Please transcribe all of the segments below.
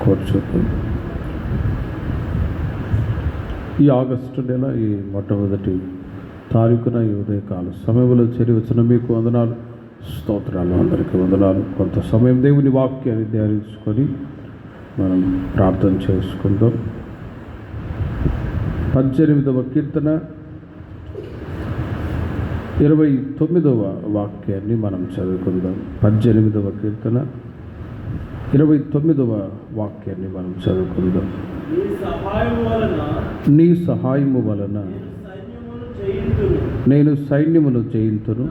కూర్చుందాం. ఈ ఆగస్టు నెల ఈ మొట్టమొదటి తారీఖున ఈ ఉదయకాల సమయంలో చేరి వచ్చిన మీకు వందనాలు, స్తోత్రాలు. అందరికీ వందనాలు. కొంత సమయం దేవుని వాక్యాన్ని ధ్యానించుకొని మనం ప్రార్థన చేసుకుందాం. 18వ కీర్తన 29వ వాక్యాన్ని మనం చదువుకుందాం. 18వ కీర్తన 29వ వాక్యాన్ని మనం చదువుకుందాం. నీ సహాయము వలన నేను సైన్యమును జయింతును,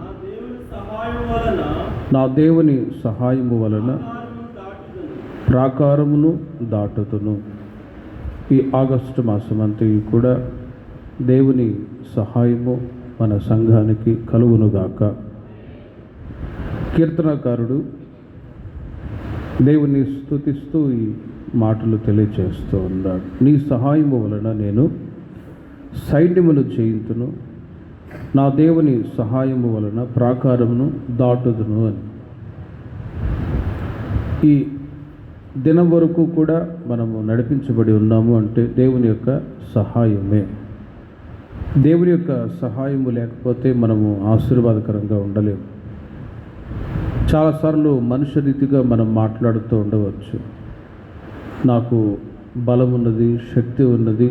నా దేవుని సహాయము వలన ప్రాకారమును దాటుతును. ఈ ఆగస్టు మాసమంతా కూడా దేవుని సహాయము మన సంఘానికి కలుగునుగాక. కీర్తనకారుడు దేవుని స్తుతిస్తూ ఈ మాటలు తెలియచేస్తూ ఉన్నాడు. నీ సహాయము వలన నేను సైన్యమును జయింతును, నా దేవుని సహాయము వలన ప్రాకారమును దాటుదును అని. ఈ దినం వరకు కూడా మనము నడిపించబడి ఉన్నాము అంటే దేవుని యొక్క సహాయమే. దేవుని యొక్క సహాయము లేకపోతే మనము ఆశీర్వాదకరంగా ఉండలేము. చాలాసార్లు మనుష్య రీతిగా మనం మాట్లాడుతూ ఉండవచ్చు. నాకు బలం ఉన్నది, శక్తి ఉన్నది,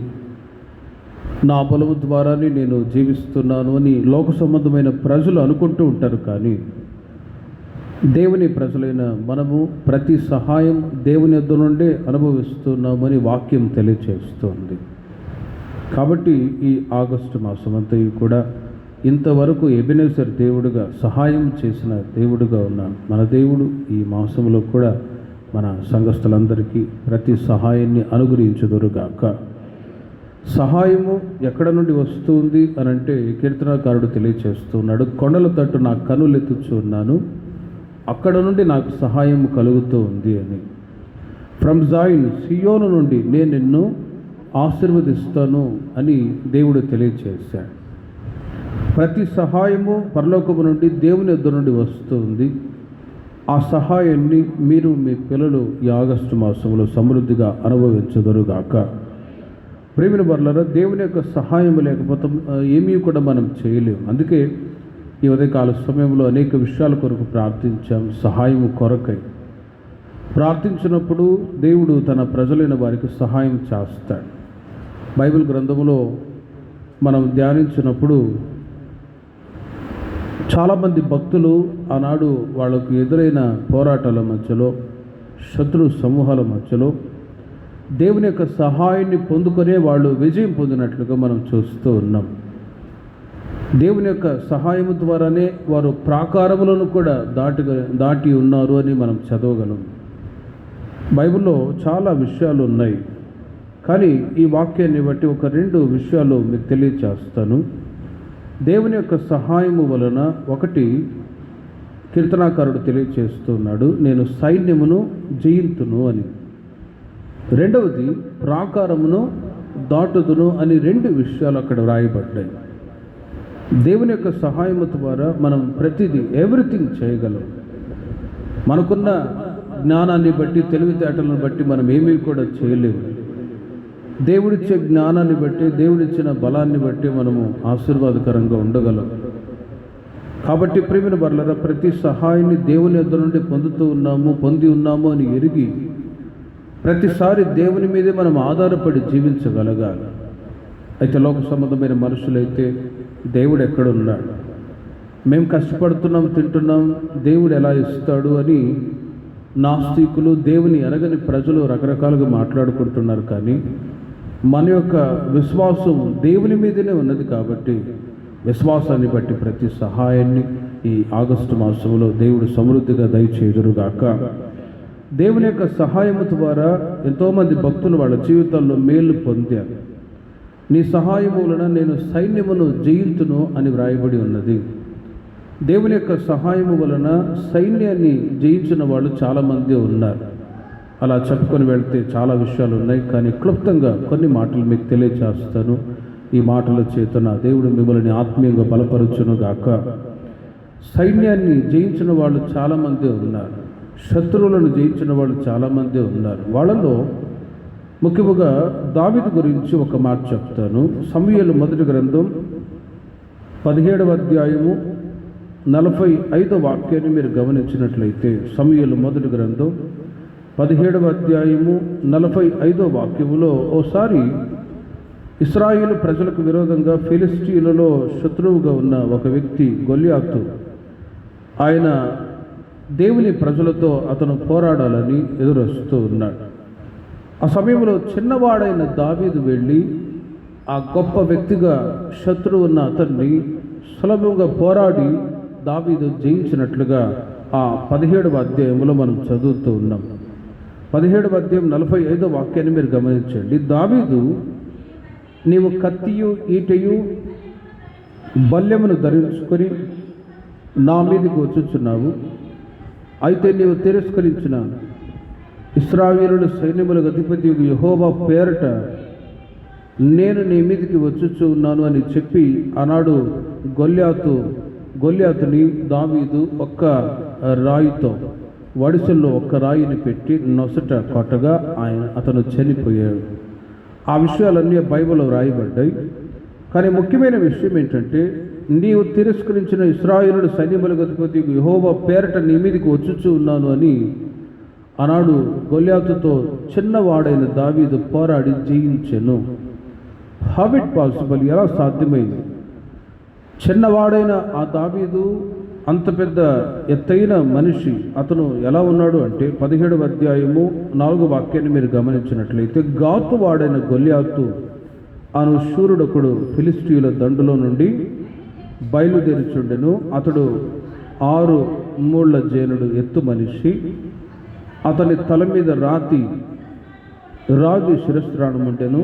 నా బలము ద్వారానే నేను జీవిస్తున్నాను అని లోక సంబంధమైన ప్రజలు అనుకుంటూ ఉంటారు. కానీ దేవుని ప్రజలైన మనము ప్రతి సహాయం దేవుని యొద్ద నుండే అనుభవిస్తున్నామని వాక్యం తెలియచేస్తుంది. కాబట్టి ఈ ఆగస్టు మాసమంతా కూడా ఇంతవరకు ఎబెనేజర్ దేవుడుగా సహాయం చేసిన దేవుడుగా ఉన్నాను. మన దేవుడు ఈ మాసంలో కూడా మన సంఘస్థులందరికీ ప్రతి సహాయాన్ని అనుగ్రహించుదురుగాక. సహాయము ఎక్కడ నుండి వస్తుంది అని అంటే కీర్తనకారుడు తెలియచేస్తున్నాడు. కొండల తట్టు నా కనులెత్తుచున్నాను, అక్కడ నుండి నాకు సహాయం కలుగుతూ ఉంది అని. ఫ్రమ్ జాయిన్, సియోను నుండి నేను నిన్ను ఆశీర్వదిస్తాను అని దేవుడు తెలియచేశాడు. ప్రతి సహాయము పరలోకము నుండి దేవుని యొద్ద నుండి వస్తుంది. ఆ సహాయాన్ని మీరు మీ పిల్లలు ఈ ఆగస్టు మాసంలో సమృద్ధిగా అనుభవించదురుగాక. ప్రేమిన వర్లారా, దేవుని యొక్క సహాయం లేకపోతే ఏమీ కూడా మనం చేయలేము. అందుకే ఈ ఉదయకాల సమయంలో అనేక విషయాల కొరకు ప్రార్థించాం. సహాయం కొరకై ప్రార్థించినప్పుడు దేవుడు తన ప్రజలైన వారికి సహాయం చేస్తాడు. బైబిల్ గ్రంథంలో మనం ధ్యానించినప్పుడు చాలామంది భక్తులు ఆనాడు వాళ్ళకు ఎదురైన పోరాటాల మధ్యలో, శత్రు సమూహాల మధ్యలో దేవుని యొక్క సహాయాన్ని పొందుకొనే వాళ్ళు విజయం పొందినట్లుగా మనం చూస్తూ ఉన్నాం. దేవుని యొక్క సహాయము ద్వారానే వారు ప్రాకారములను కూడా దాటి ఉన్నారు అని మనం చదవగలం. బైబిల్లో చాలా విషయాలు ఉన్నాయి, కానీ ఈ వాక్యాన్ని బట్టి ఒక 2 విషయాలు మీకు తెలియచేస్తాను. దేవుని యొక్క సహాయము వలన ఒకటి కీర్తనాకారుడు తెలియచేస్తున్నాడు, నేను సైన్యమును జయింతును అని. రెండవది ప్రాకారమును దాటుదును అని 2 విషయాలు అక్కడ వ్రాయబడ్డాయి. దేవుని యొక్క సహాయము ద్వారా మనం ప్రతిదీ ఎవ్రీథింగ్ చేయగలం. మనకున్న జ్ఞానాన్ని బట్టి, తెలివితేటలను బట్టి మనం ఏమీ కూడా చేయలేము. దేవుడిచ్చే జ్ఞానాన్ని బట్టి, దేవుడిచ్చిన బలాన్ని బట్టి మనము ఆశీర్వాదకరంగా ఉండగలం. కాబట్టి ప్రియమైన వర్లారా, ప్రతి సహాయాన్ని దేవుని యొద్ద నుండి పొంది ఉన్నాము అని ఎరిగి ప్రతిసారి దేవుని మీదే మనం ఆధారపడి జీవించగలగాలి. అయితే లోక సంబంధమైన మనుషులైతే దేవుడు ఎక్కడున్నాడు, మేము కష్టపడుతున్నాం, తింటున్నాం, దేవుడు ఎలా ఇస్తాడు అని నాస్తికులు, దేవుని ఎరగని ప్రజలు రకరకాలుగా మాట్లాడుకుంటున్నారు. కానీ మన యొక్క విశ్వాసం దేవుని మీదనే ఉన్నది. కాబట్టి విశ్వాసాన్ని బట్టి ప్రతి సహాయాన్ని ఈ ఆగస్టు మాసంలో దేవుడు సమృద్ధిగా దయచేయుదురుగాక. దేవుని యొక్క సహాయము ద్వారా ఎంతోమంది భక్తులు వాళ్ళ జీవితాల్లో మేలు పొందారు. నీ సహాయము వలన నేను సైన్యమును జయింతును అని వ్రాయబడి ఉన్నది. దేవుని యొక్క సహాయము వలన సైన్యాన్ని జయించిన వాళ్ళు చాలామంది ఉన్నారు. అలా చెప్పుకొని వెళ్తే చాలా విషయాలు ఉన్నాయి, కానీ క్లుప్తంగా కొన్ని మాటలు మీకు తెలియచేస్తాను. ఈ మాటల చేతన దేవుడు మిమ్మల్ని ఆత్మీయంగా బలపరచునుగాక. సైన్యాన్ని జయించిన వాళ్ళు చాలామంది ఉన్నారు. శత్రువులను జయించిన వాళ్ళు చాలామంది ఉన్నారు. వాళ్ళలో ముఖ్యముగా దావీదు గురించి ఒక మాట చెప్తాను. సమూయేలు మొదటి గ్రంథం 17వ అధ్యాయము 45వ వాక్యాన్ని మీరు గమనించినట్లయితే, సమూయేలు మొదటి గ్రంథం 17వ అధ్యాయము 45వ వాక్యములో ఓసారి ఇశ్రాయేలు ప్రజలకు విరోధంగా ఫిలిష్తీయులలో శత్రువుగా ఉన్న ఒక వ్యక్తి గొల్యాతు, ఆయన దేవుని ప్రజలతో అతను పోరాడాలని ఎదురొస్తూ ఉన్నాడు. ఆ సమయంలో చిన్నవాడైన దావీదు వెళ్ళి ఆ గొప్ప వ్యక్తిగా శత్రువు ఉన్న అతన్ని సులభంగా పోరాడి దావీదు జయించినట్లుగా ఆ 17వ అధ్యాయంలో మనం చదువుతూ ఉన్నాం. 17వ అధ్యాయం 45వ వాక్యాన్ని మీరు గమనించండి. దావీదు, నీవు కత్తియు ఈటయు బల్లెమును ధరించుకొని నా మీదకి వచ్చుచున్నావు. అయితే నీవు తిరస్కరించిన ఇశ్రాయేలు సైన్యములకు అధిపతి యెహోవా పేరట నేను నీ మీదకి వచ్చుచూ ఉన్నాను అని చెప్పి ఆనాడు గొల్యాతుని దావీదు ఒక్క రాయితో, వడిసెల్లో ఒక్క రాయిని పెట్టి నొసట కొట్టగా అతను చనిపోయాడు. ఆ విషయాలన్నీ బైబిల్లో రాయబడ్డాయి. కానీ ముఖ్యమైన విషయం ఏంటంటే, నీవు తిరస్కరించిన ఇశ్రాయేలు సైన్యములకు అధిపతి యెహోవా పేరట నీ మీదకి వచ్చుచూ ఉన్నాను అని ఆనాడు గొల్యాతుతో చిన్నవాడైన దావీదు పోరాడి జయించెను. How it possible? ఎలా సాధ్యమైంది? చిన్నవాడైన ఆ దావీదు అంత పెద్ద ఎత్తైన మనిషి, అతను ఎలా ఉన్నాడు అంటే 17వ అధ్యాయము 4వ వాక్యాన్ని మీరు గమనించినట్లయితే, గాతు వాడైన గొల్యాతు అను శూరుడొకడు ఫిలిష్తీయుల దండులో నుండి బయలుదేరిచుండెను. అతడు 6 మూళ్ల జేనుడు ఎత్తు మనిషి. అతని తల మీద రాగి శిరస్త్రాణం ఉండెను.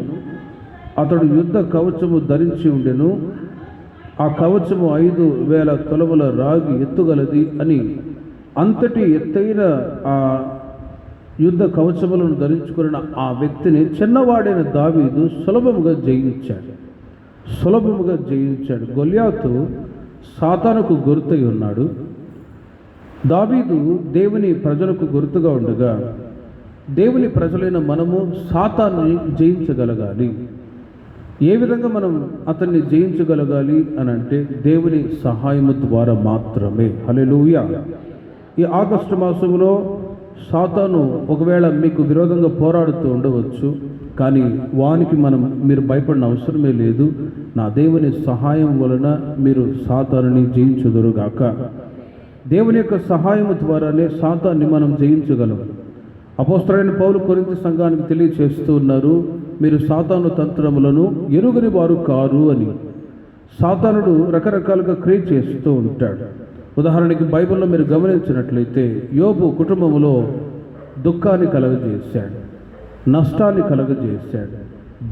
అతడు యుద్ధ కవచము ధరించి ఉండెను. ఆ కవచము 5,000 తులముల రాగి ఎత్తుగలది అని అంతటి ఎత్తైన ఆ యుద్ధ కవచములను ధరించుకున్న ఆ వ్యక్తిని చిన్నవాడైన దావీదు సులభముగా జయించాడు. గొల్యాతు సాతానుకు గుర్తై ఉన్నాడు. దావీదు దేవుని ప్రజలకు గుర్తుగా ఉండగా, దేవుని ప్రజలైన మనము సాతాన్ని జయించగలగాలి. ఏ విధంగా మనం అతన్ని జయించగలగాలి అని అంటే, దేవుని సహాయము ద్వారా మాత్రమే. హల్లెలూయా. ఈ ఆగస్టు మాసంలో సాతాను ఒకవేళ మీకు విరోధంగా పోరాడుతూ ఉండవచ్చు, కానీ వానికి మీరు భయపడిన అవసరమే లేదు. నా దేవుని సహాయం వలన మీరు సాతానుని జయించుదురుగాక. దేవుని యొక్క సహాయము ద్వారానే సాతాన్ని మనం జయించగలం. అపోస్తలుడైన పౌలు కొరింథీ సంఘానికి తెలియచేస్తూ ఉన్నారు, మీరు సాతాను తంత్రములను ఎరుగని వారు కారు అని. సాతానుడు రకరకాలుగా క్రియ చేస్తూ ఉంటాడు. ఉదాహరణకి బైబిల్లో మీరు గమనించినట్లయితే, యోబు కుటుంబంలో దుఃఖాన్ని కలగజేశాడు, నష్టాన్ని కలగజేశాడు,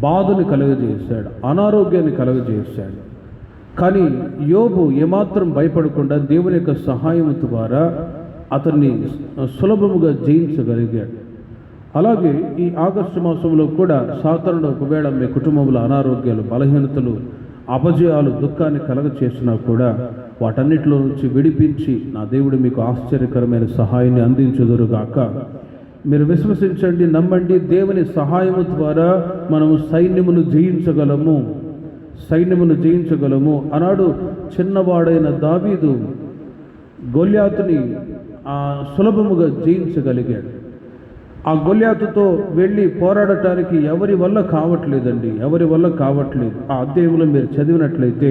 బాధని కలగజేశాడు, అనారోగ్యాన్ని కలగజేశాడు. కానీ యోబు ఏమాత్రం భయపడకుండా దేవుని యొక్క సహాయం ద్వారా అతన్ని సులభముగా జయించగలిగాడు. అలాగే ఈ ఆగస్టు మాసంలో కూడా సాతానుడు ఒకవేళ మీ కుటుంబంలో అనారోగ్యాలు, బలహీనతలు, అపజయాలు, దుఃఖాన్ని కలగచేసినా కూడా వాటన్నిటిలో నుంచి విడిపించి నా దేవుడు మీకు ఆశ్చర్యకరమైన సహాయాన్ని అందించుదురుగాక. మీరు విశ్వసించండి, నమ్మండి. దేవుని సహాయము ద్వారా మనము సైన్యమును జయించగలము. ఆనాడు చిన్నవాడైన దావీదు గొల్యాతుని సులభముగా జయించగలిగాడు. ఆ గొల్యాతుతో వెళ్ళి పోరాడటానికి ఎవరి వల్ల కావట్లేదు. ఆ అధ్యాయంలో మీరు చదివినట్లయితే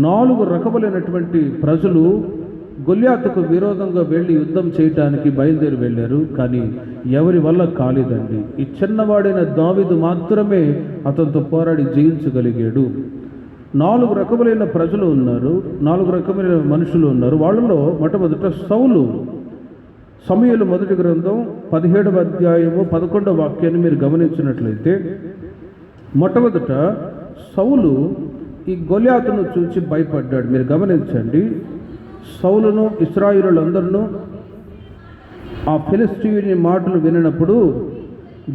4 రకములైనటువంటి ప్రజలు గొల్యాతుకు విరోధంగా వెళ్ళి యుద్ధం చేయటానికి బయలుదేరి వెళ్ళారు. కానీ ఎవరి వల్ల కాలేదండి. ఈ చిన్నవాడైన దావీదు మాత్రమే అతనితో పోరాడి జయించగలిగాడు. 4 రకములైన ప్రజలు ఉన్నారు, 4 రకమైన మనుషులు ఉన్నారు. వాళ్ళలో మొట్టమొదట సౌలు. సమూయేలు మొదటి గ్రంథం 17వ అధ్యాయము 11వ వాక్యాన్ని మీరు గమనించినట్లయితే, మొట్టమొదట సౌలు ఈ గొల్యాతును చూసి భయపడ్డాడు. మీరు గమనించండి, సౌలును ఇశ్రాయేలులందరూ ఆ ఫిలిష్తీయుని మాటలు వినినప్పుడు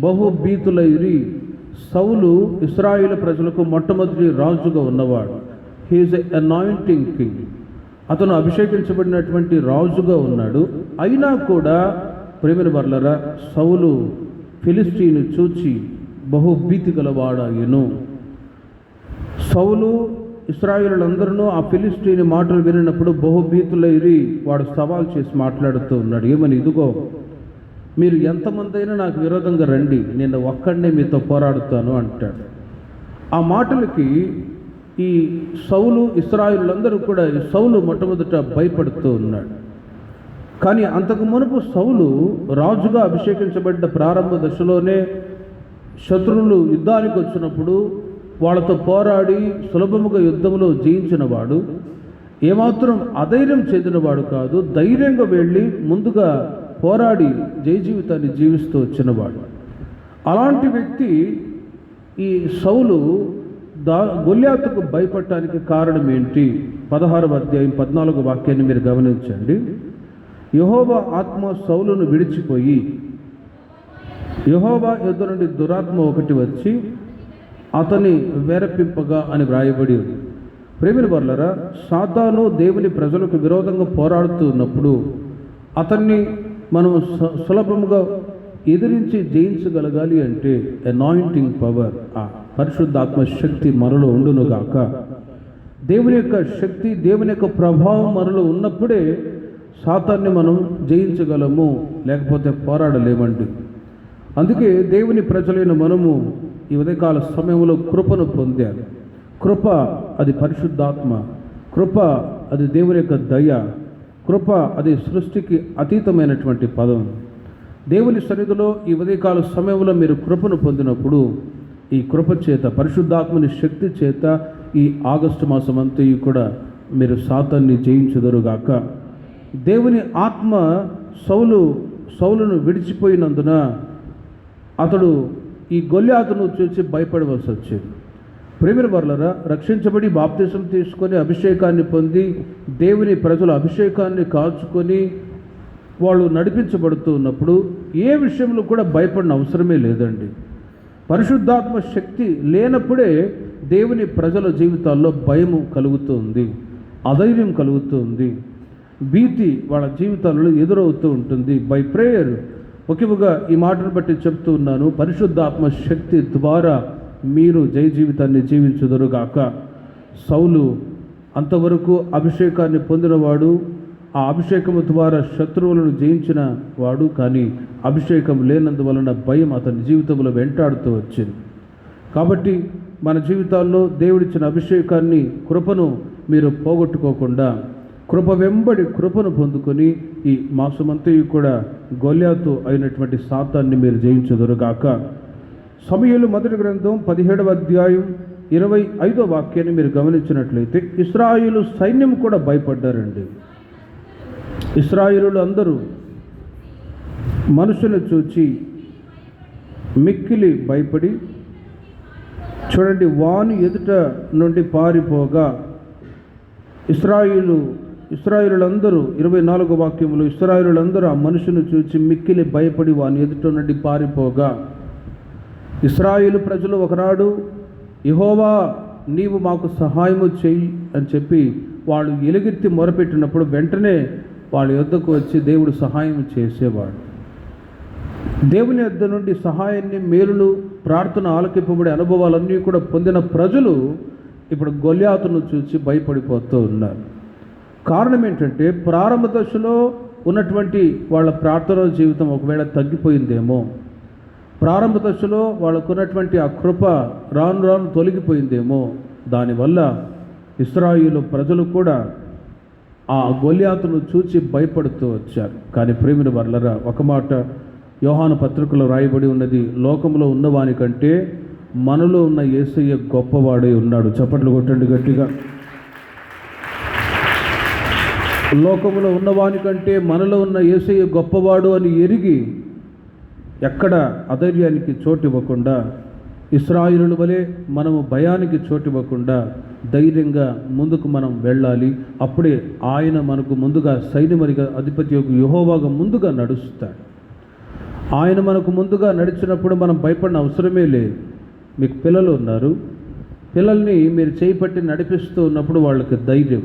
బహుభీతులైరి. సౌలు ఇశ్రాయేలు ప్రజలకు మొట్టమొదటి రాజుగా ఉన్నవాడు. He is a anointing king. అతను అభిషేకించబడినటువంటి రాజుగా ఉన్నాడు. అయినా కూడా ప్రేమిన వర్లరా సౌలు ఫిలిష్తీయుని చూచి బహుభీతి గలవాడాయెను. సౌలు ఇశ్రాయేలులందరూ ఆ ఫిలిష్తీయుని మాటలు వినినప్పుడు బహుభీతులైరి వాడు సవాల్ చేసి మాట్లాడుతూ ఉన్నాడు. ఏమని? ఇదిగో మీరు ఎంతమంది అయినా నాకు విరోధంగా రండి, నేను ఒక్కడనే మీతో పోరాడుతాను అంటాడు. ఆ మాటలకి ఈ సౌలు ఇశ్రాయేలులందరూ కూడా సౌలు మొట్టమొదట భయపడుతూ ఉన్నాడు. కానీ అంతకు మునుపు సౌలు రాజుగా అభిషేకించబడ్డ ప్రారంభ దశలోనే శత్రువులు యుద్ధానికి వచ్చినప్పుడు వాళ్ళతో పోరాడి సులభముగా యుద్ధంలో జయించిన వాడు, ఏమాత్రం అధైర్యం చెందినవాడు కాదు. ధైర్యంగా వెళ్ళి ముందుగా పోరాడి జయ జీవితాన్ని జీవిస్తూ వచ్చినవాడు. అలాంటి వ్యక్తి ఈ సౌలు గొల్యాతుకు భయపడటానికి కారణం ఏంటి? 16వ అధ్యాయం 14వ వాక్యాన్ని మీరు గమనించండి. యెహోవా ఆత్మ సౌలును విడిచిపోయి యెహోవా యుద్ధ నుండి దురాత్మ ఒకటి వచ్చి అతని వేరపింపగా అని వ్రాయబడి ఉంది. ప్రేమిన వర్లరా, సాతాను దేవుని ప్రజలకు విరోధంగా పోరాడుతూ ఉన్నప్పుడు అతన్ని మనం సులభముగా ఎదిరించి జయించగలగాలి అంటే అనాయింటింగ్ పవర్, ఆ పరిశుద్ధాత్మ శక్తి మనలో ఉండునుగాక. దేవుని యొక్క శక్తి, దేవుని యొక్క ప్రభావం మనలో ఉన్నప్పుడే సాతాన్ని మనం జయించగలము, లేకపోతే పోరాడలేమండి. అందుకే దేవుని ప్రజలైన మనము ఈ ఉదయకాల సమయంలో కృపను పొందారు. కృప అది పరిశుద్ధాత్మ, కృప అది దేవుని యొక్క దయ, కృప అది సృష్టికి అతీతమైనటువంటి పదం. దేవుని సన్నిధిలో ఈ ఉదయకాల సమయంలో మీరు కృపను పొందినప్పుడు ఈ కృప చేత, పరిశుద్ధాత్మని శక్తి చేత ఈ ఆగస్టు మాసం అంతా కూడా మీరు సాతాన్ని జయించుదురుగాక. దేవుని ఆత్మ సౌలును విడిచిపోయినందున అతడు ఈ గొల్యాతును చూసి భయపడవలసి వచ్చింది. ప్రేమిన వర్లరా, రక్షించబడి బాప్తిసం తీసుకొని అభిషేకాన్ని పొంది దేవుని ప్రజల అభిషేకాన్ని కాల్చుకొని వాళ్ళు నడిపించబడుతూ ఉన్నప్పుడు ఏ విషయంలో కూడా భయపడిన అవసరమే లేదండి. పరిశుద్ధాత్మ శక్తి లేనప్పుడే దేవుని ప్రజల జీవితాల్లో భయము కలుగుతుంది, అధైర్యం కలుగుతుంది, భీతి వాళ్ళ జీవితాలలో ఎదురవుతూ ఉంటుంది. బై ప్రేయర్ ముఖ్యంగా ఈ మాటను బట్టి చెప్తూ ఉన్నాను, పరిశుద్ధాత్మ శక్తి ద్వారా మీరు జయ జీవితాన్ని జీవించుదురుగాక. సౌలు అంతవరకు అభిషేకాన్ని పొందినవాడు, ఆ అభిషేకము ద్వారా శత్రువులను జయించిన వాడు. కానీ అభిషేకం లేనందువలన భయం అతని జీవితంలో వెంటాడుతూ వచ్చింది. కాబట్టి మన జీవితాల్లో దేవుడిచ్చిన అభిషేకాన్ని, కృపను మీరు పోగొట్టుకోకుండా కృప వెంబడి కృపను పొందుకొని ఈ మాసమంతయు కూడా గొల్యాతు అయినటువంటి సాతాన్ని మీరు జయించుదురుగాక. సమూయేలు మొదటి గ్రంథం 17వ అధ్యాయం 25వ వాక్యాన్ని మీరు గమనించినట్లయితే ఇశ్రాయేలు సైన్యం కూడా భయపడ్డారండి. ఇశ్రాయేలు అందరూ మనుషులను చూచి మిక్కిలి భయపడి, చూడండి, వాని ఎదుట నుండి పారిపోగా ఇశ్రాయేలులందరూ 24వ వాక్యములు, ఇశ్రాయేలులందరూ ఆ మనుషుని చూచి మిక్కిలి భయపడి వాని ఎదుట నుండి పారిపోగా, ఇశ్రాయేలు ప్రజలు ఒకనాడు యెహోవా నీవు మాకు సహాయము చెయ్యి అని చెప్పి వాళ్ళు ఎలుగెత్తి మొరపెట్టినప్పుడు వెంటనే వాళ్ళ యొద్దకు వచ్చి దేవుడు సహాయం చేసేవాడు. దేవుని యొద్ద నుండి సహాయాన్ని, మేలులు, ప్రార్థన ఆలకింపబడే అనుభవాలన్నీ కూడా పొందిన ప్రజలు ఇప్పుడు గొల్యాతును చూసి భయపడిపోతూ ఉన్నారు. కారణం ఏంటంటే ప్రారంభ దశలో ఉన్నటువంటి వాళ్ళ ప్రార్థన జీవితం ఒకవేళ తగ్గిపోయిందేమో, ప్రారంభ దశలో వాళ్ళకున్నటువంటి ఆ కృప రాను రాను తొలగిపోయిందేమో. దానివల్ల ఇశ్రాయేలు ప్రజలు కూడా ఆ గొల్యాతును చూచి భయపడుతూ వచ్చారు. కానీ ప్రేమిన వర్లరా, ఒక మాట యోహాను పత్రికలో రాయబడి ఉన్నది, లోకంలో ఉన్నవానికంటే మనలో ఉన్న యేసయ్య గొప్పవాడై ఉన్నాడు. చప్పట్లు కొట్టండి గట్టిగా. లోకములో ఉన్నవానికంటే మనలో ఉన్న యేసయ్య గొప్పవాడు అని ఎరిగి ఎక్కడ అధైర్యానికి చోటు ఇవ్వకుండా, ఇశ్రాయేలుల వలె మనము భయానికి చోటు ఇవ్వకుండా ధైర్యంగా ముందుకు మనం వెళ్ళాలి. అప్పుడే ఆయన మనకు ముందుగా సైన్యమరిగా అధిపతి యొక్క యెహోవాగా ముందుగా నడుస్తాడు. ఆయన మనకు ముందుగా నడిచినప్పుడు మనం భయపడిన అవసరమే లేదు. మీకు పిల్లలు ఉన్నారు, పిల్లల్ని మీరు చేయి పట్టి నడిపిస్తూ ఉన్నప్పుడు వాళ్ళకి ధైర్యం.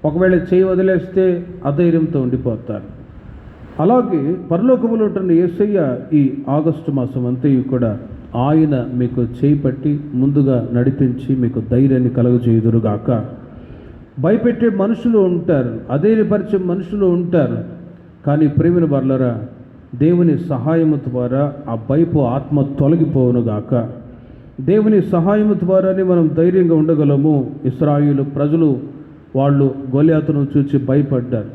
ఒకవేళ చేయి వదిలేస్తే అధైర్యంతో ఉండిపోతారు. అలాగే పరలోకములో ఉంటున్న యేసయ్య ఈ ఆగస్టు మాసం అంతయు కూడా ఆయన మీకు చేపట్టి ముందుగా నడిపించి మీకు ధైర్యాన్ని కలుగజేయుదురుగాక. భయపెట్టే మనుషులు ఉంటారు, అధైర్యపరిచే మనుషులు ఉంటారు. కానీ ప్రేమిన వర్లరా, దేవుని సహాయము ద్వారా ఆ భయపు ఆత్మ తొలగిపోవునుగాక. దేవుని సహాయము ద్వారానే మనం ధైర్యంగా ఉండగలము. ఇశ్రాయేలు ప్రజలు వాళ్ళు గొల్యాతును చూసి భయపడ్డారు,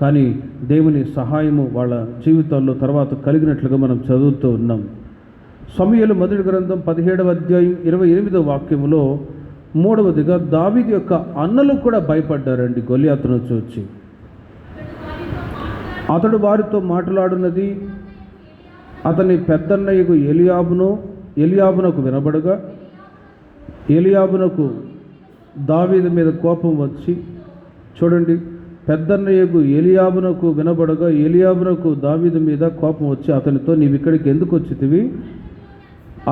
కానీ దేవుని సహాయము వాళ్ళ జీవితాల్లో తర్వాత కలిగినట్లుగా మనం చదువుతూ ఉన్నాం. సమూయేలు మొదటి గ్రంథం 17వ అధ్యాయం 28వ వాక్యములో మూడవదిగా దావీదు యొక్క అన్నలు కూడా భయపడ్డారండి గొల్యాతును చూచి. అతడు వారితో మాట్లాడినది అతని పెద్దన్నయ్యకు ఎలియాబునకు వినబడగా, ఎలియాబునకు దావీదు మీద కోపం వచ్చి, చూడండి, పెద్దన్నయ్యకు ఎలియాబునకు వినబడగా ఎలియాబునకు దావీదు మీద కోపం వచ్చి అతనితో, నీవు ఇక్కడికి ఎందుకు వచ్చితివి?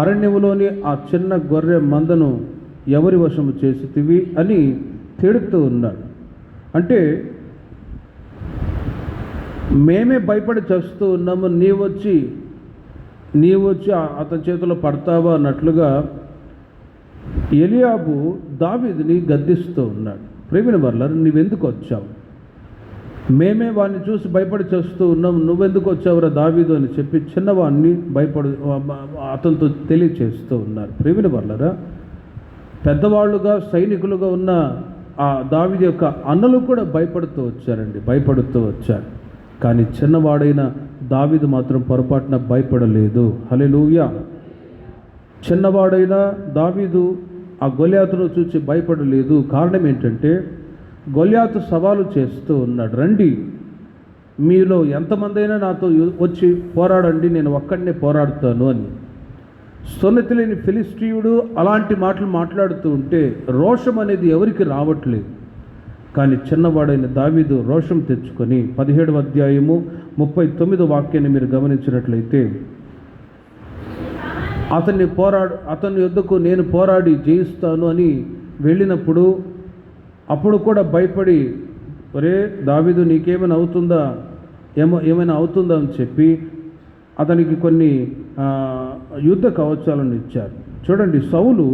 అరణ్యములోని ఆ చిన్న గొర్రె మందను ఎవరి వశము చేసితివి అని తిడుతూ ఉన్నాడు. అంటే మేమే భయపడి చేస్తూ ఉన్నాము, నీవు వచ్చి అతని చేతిలో పడతావా అన్నట్లుగా ఎలియాబు దావీదుని గద్దిస్తూ ఉన్నాడు. ప్రేమిన వర్లారా, నువ్వెందుకు వచ్చావు? మేమే వాడిని చూసి భయపడి చేస్తూ ఉన్నాం, నువ్వెందుకు వచ్చావురా దావీదు అని చెప్పి చిన్నవాడిని అతనితో తెలియచేస్తూ ఉన్నారు. ప్రేమిన వర్లారా, పెద్దవాళ్ళుగా సైనికులుగా ఉన్న ఆ దావీదు యొక్క అన్నలు కూడా భయపడుతూ వచ్చారు. కానీ చిన్నవాడైన దావీదు మాత్రం పొరపాటున భయపడలేదు. హల్లెలూయా. చిన్నవాడైన దావీదు ఆ గొల్యాతును చూసి భయపడలేదు. కారణం ఏంటంటే, గొల్యాతు సవాలు చేస్తూ ఉన్నాడు, రండి, మీలో ఎంతమంది అయినా నాతో వచ్చి పోరాడండి, నేను ఒక్కడినే పోరాడుతాను అని. సున్నతి లేని ఫిలిస్టీయుడు అలాంటి మాటలు మాట్లాడుతూ ఉంటే రోషం అనేది ఎవరికి రావట్లేదు. కానీ చిన్నవాడైన దావీదు రోషం తెచ్చుకొని 17వ అధ్యాయము 39వ వాక్యాన్ని మీరు గమనించినట్లయితే, అతని యొద్దకు నేను పోరాడి జయిస్తాను అని వెళ్ళినప్పుడు అప్పుడు కూడా భయపడి, ఒరే దావీదు, నీకేమైనా అవుతుందా అని చెప్పి అతనికి కొన్ని యుద్ధ కవచాలను ఇచ్చారు. చూడండి, సౌలు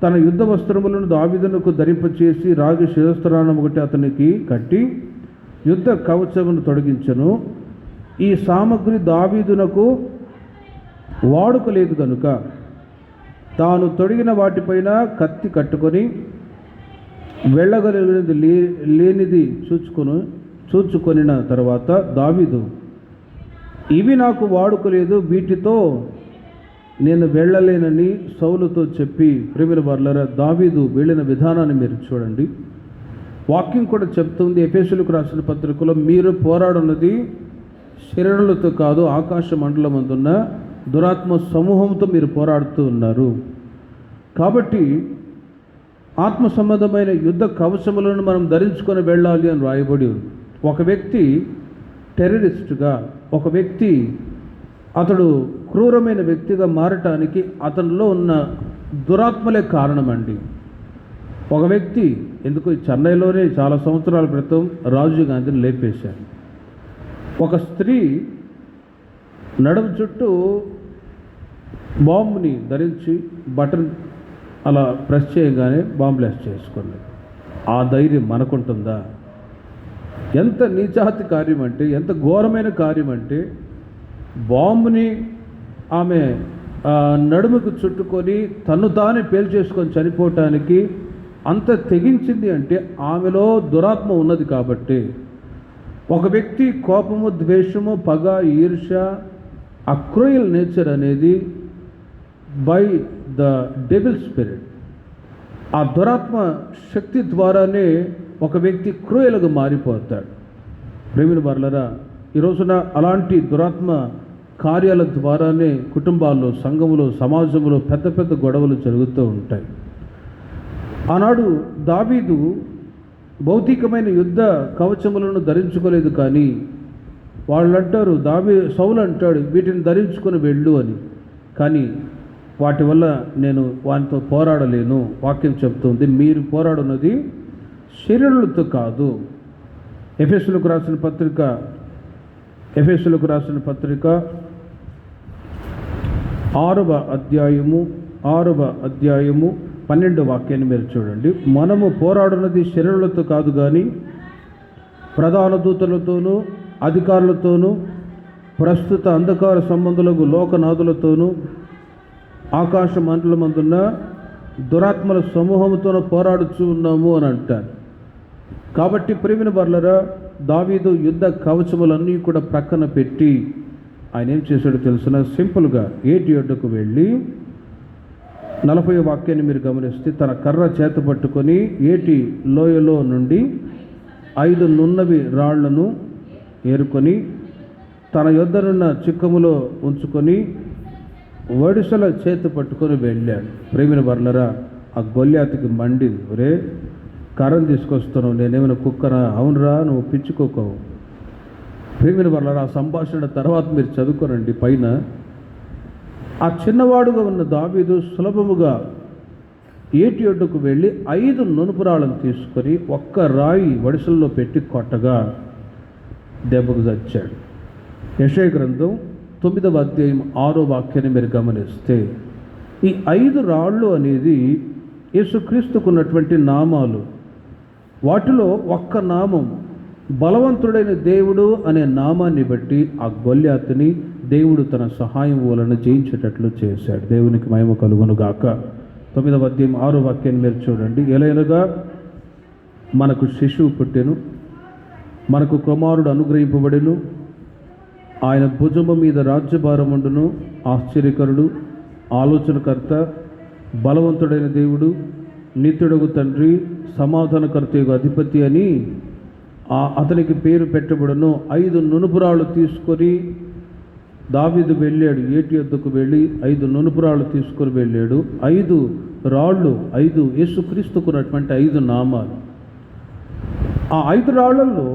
తన యుద్ధ వస్త్రములను దావీదునకు ధరింపచేసి రాగి శిరస్త్రాణం ఒకటి అతనికి కట్టి యుద్ధ కవచమును తొడిగించను. ఈ సామగ్రి దావీదునకు వాడుకలేదు కనుక తాను తొడిగిన వాటిపైన కత్తి కట్టుకొని వెళ్ళగలిగినది లేనిది చూచుకొనిన తర్వాత దావీదు, ఇవి నాకు వాడుకలేదు, వీటితో నేను వెళ్ళలేనని సౌలుతో చెప్పి, ప్రేమిల వర్లారా, దావీదు వెళ్ళిన విధానాన్ని మీరు చూడండి. వాక్యం కూడా చెప్తుంది ఎఫెసీయులకు రాసిన పత్రికలో, మీరు పోరాడున్నది శరీరాలతో కాదు, ఆకాశ మండలం అందున్న దురాత్మ సమూహంతో మీరు పోరాడుతూ ఉన్నారు. కాబట్టి ఆత్మ సంబంధమైన యుద్ధ కవచములను మనం ధరించుకొని వెళ్ళాలి అని రాయబడి ఉంది. ఒక వ్యక్తి టెర్రరిస్టుగా, ఒక వ్యక్తి అతడు క్రూరమైన వ్యక్తిగా మారటానికి అతనిలో ఉన్న దురాత్మలే కారణమండి. ఒక వ్యక్తి ఎందుకు చెన్నైలోనే చాలా సంవత్సరాల క్రితం రాజీవ్ గాంధీని లేపేశారు. ఒక స్త్రీ నడుము చుట్టూ బాంబుని ధరించి బటన్ అలా ప్రెస్ చేయగానే బాంబు బ్లాస్ట్ చేసుకుంది. ఆ ధైర్యం మనకుంటుందా? ఎంత నీచాతి కార్యం అంటే, ఎంత ఘోరమైన కార్యం అంటే, బాంబుని ఆమె నడుముకు చుట్టుకొని తను తానే పేల్చేసుకొని చనిపోవటానికి అంత తెగించింది అంటే ఆమెలో దురాత్మ ఉన్నది. కాబట్టి ఒక వ్యక్తి కోపము, ద్వేషము, పగ, ఈర్ష్య, ఆ క్రూయల్ నేచర్ అనేది బై ద డెవిల్ స్పిరిట్, ఆ దురాత్మ శక్తి ద్వారానే ఒక వ్యక్తి క్రూయలుగా మారిపోతాడు. ప్రేమిన వర్లారా, ఈ రోజున అలాంటి దురాత్మ కార్యాల ద్వారానే కుటుంబాల్లో, సంఘములో, సమాజంలో పెద్ద పెద్ద గొడవలు జరుగుతూ ఉంటాయి. ఆనాడు దావీదు భౌతికమైన యుద్ధ కవచములను ధరించుకోలేదు. కానీ వాళ్ళు అంటారు, సౌలు అంటాడు, వీటిని ధరించుకొని వెళ్ళు అని. కానీ వాటి వల్ల నేను వాటితో పోరాడలేను. వాక్యం చెప్తుంది, మీరు పోరాడున్నది శరీరులతో కాదు. ఎఫెసీయులకు రాసిన పత్రిక ఎఫెసీయులకు రాసిన పత్రిక 6వ అధ్యాయము 12వ వాక్యాన్ని మీరు చూడండి. మనము పోరాడున్నది శరీరులతో కాదు కానీ ప్రధాన దూతలతోనూ అధికారులతోనూ ప్రస్తుత అంధకార సంబంధులకు లోకనాథులతోనూ ఆకాశ మండలమందున్న దురాత్మల సమూహంతోనూ పోరాడుచూ ఉన్నాము అని అంటారు. కాబట్టి ప్రియమైన వారలారా, దావీదు యుద్ధ కవచములన్నీ కూడా ప్రక్కన పెట్టి ఆయన ఏం చేశాడో తెలుసిన, సింపుల్గా ఏటి ఒడ్డుకు వెళ్ళి 40వ వాక్యాన్ని మీరు గమనిస్తే తన కర్ర చేత పట్టుకొని ఏటి లోయలో నుండి 5 నున్నవి రాళ్లను ఏరుకొని తన యొద్దనున్న చిక్కములో ఉంచుకొని వడిసల చేత పట్టుకొని వెళ్ళాడు. ప్రేమిన వర్లరా, ఆ గొల్యాతికి మండింది. ఒరే, కర్రను తీసుకొస్తున్నావు, నేనేమైనా కుక్కనా? అవునరా, నువ్వు పిచ్చుకోకవు. ప్రేమిన వర్లరా, ఆ సంభాషణ తర్వాత మీరు చదువుకోరండి. పైన ఆ చిన్నవాడుగా ఉన్న దావీదు సులభముగా ఏటి ఒడ్డుకు వెళ్ళి 5 నునుపురాలను తీసుకొని ఒక్క రాయి వడిసల్లో పెట్టి కొట్టగా దెబ్బకు చచ్చాడు. యెషయా గ్రంథం 9వ అధ్యాయం 6వ వాక్యాన్ని మీరు గమనిస్తే ఈ 5 రాళ్ళు అనేది యేసుక్రీస్తుకున్నటువంటి నామాలు. వాటిలో ఒక్క నామం, బలవంతుడైన దేవుడు అనే నామాన్ని బట్టి ఆ గొల్యాతుని దేవుడు తన సహాయం వలన జయించేటట్లు చేశాడు. దేవునికి మహిమ కలుగును గాక. 9వ అధ్యాయం 6వ వాక్యాన్ని మీరు చూడండి. ఎలాగనగా మనకు శిశువు పుట్టెను, మనకు కుమారుడు అనుగ్రహింపబడెను, ఆయన భుజము మీద రాజ్యభారముండును. ఆశ్చర్యకరుడు, ఆలోచనకర్త, బలవంతుడైన దేవుడు, నిత్యుడగు తండ్రి, సమాధానకర్తయగు అధిపతి అని అతనికి పేరు పెట్టబడును. 5 నునుపురాళ్ళు తీసుకొని దావీదు వెళ్ళాడు. ఏటి వద్దకు వెళ్ళి 5 నునుపురాళ్ళు తీసుకొని వెళ్ళాడు. 5 రాళ్ళు, 5 యేసుక్రీస్తుకున్నటువంటి 5 నామాలు. ఆ 5 రాళ్లలో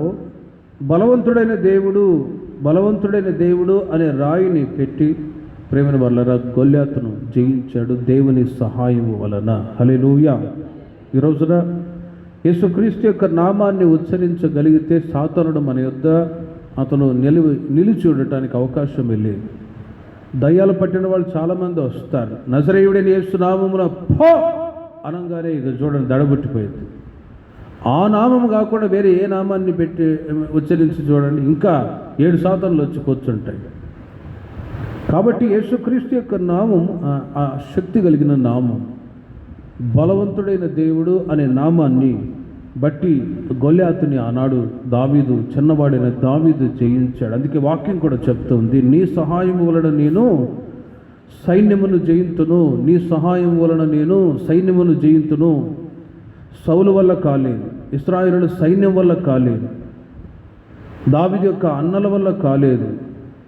బలవంతుడైన దేవుడు అనే రాయిని పెట్టి ప్రేమను వలన గొల్యాతును జయించాడు దేవుని సహాయము వలన. హల్లెలూయా. ఈ రోజున యేసుక్రీస్తు యొక్క నామాన్ని ఉచ్చరించగలిగితే సాతానుడు మన యొద్ద అతను నిలిచి ఉండటానికి అవకాశం వెళ్ళేది. దయ్యాలు పట్టిన వాళ్ళు చాలామంది వస్తారు. నజరేయుడైన యేసు నామమున పో అనగానే ఇక చూడండి దడబుట్టిపోయింది. ఆ నామం కాకుండా వేరే ఏ నామాన్ని పెట్టి ఉచ్చరించి చూడండి, ఇంకా 7 సాతానులు వచ్చి కూర్చుంటాయి. కాబట్టి యేసుక్రీస్తు యొక్క నామం ఆ శక్తి కలిగిన నామం. బలవంతుడైన దేవుడు అనే నామాన్ని బట్టి గొల్యాతుని ఆనాడు దావీదు, చిన్నవాడైన దావీదు జయించాడు. అందుకే వాక్యం కూడా చెప్తుంది, నీ సహాయం వలన నేను సైన్యమును జయింతును, నీ సహాయం వలన నేను సైన్యమును జయింతును. సౌలు వల్ల కాలేదు, ఇశ్రాయేలు సైన్యం వల్ల కాలేదు, దావీదు యొక్క అన్నల వల్ల కాలేదు.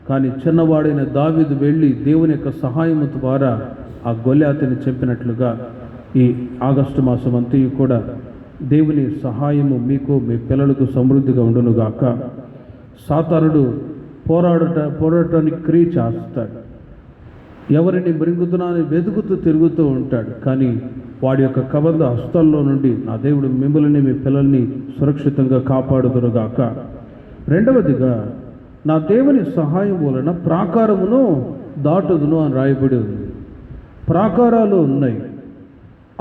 కానీ చిన్నవాడైన దావీదు వెళ్ళి దేవుని యొక్క సహాయము ద్వారా ఆ గొల్యాతుని చెప్పినట్లుగా ఈ ఆగస్టు మాసం అంతయు కూడా దేవుని సహాయము మీకు, మీ పిల్లలకు సమృద్ధిగా ఉండునుగాక. సాతానుడు పోరాటానికి క్రియ చేస్తాడు. ఎవరిని మృంగుతున్నానని వెతుకుతూ తిరుగుతూ ఉంటాడు. కానీ వాడి యొక్క కబంధ హస్తాల్లో నుండి నా దేవుడు మిమ్మల్ని, మీ పిల్లల్ని సురక్షితంగా కాపాడుదురుగాక. రెండవదిగా, నా దేవుని సహాయం వలన ప్రాకారమును దాటుదును అని రాయబడి ఉంది. ప్రాకారాలు ఉన్నాయి,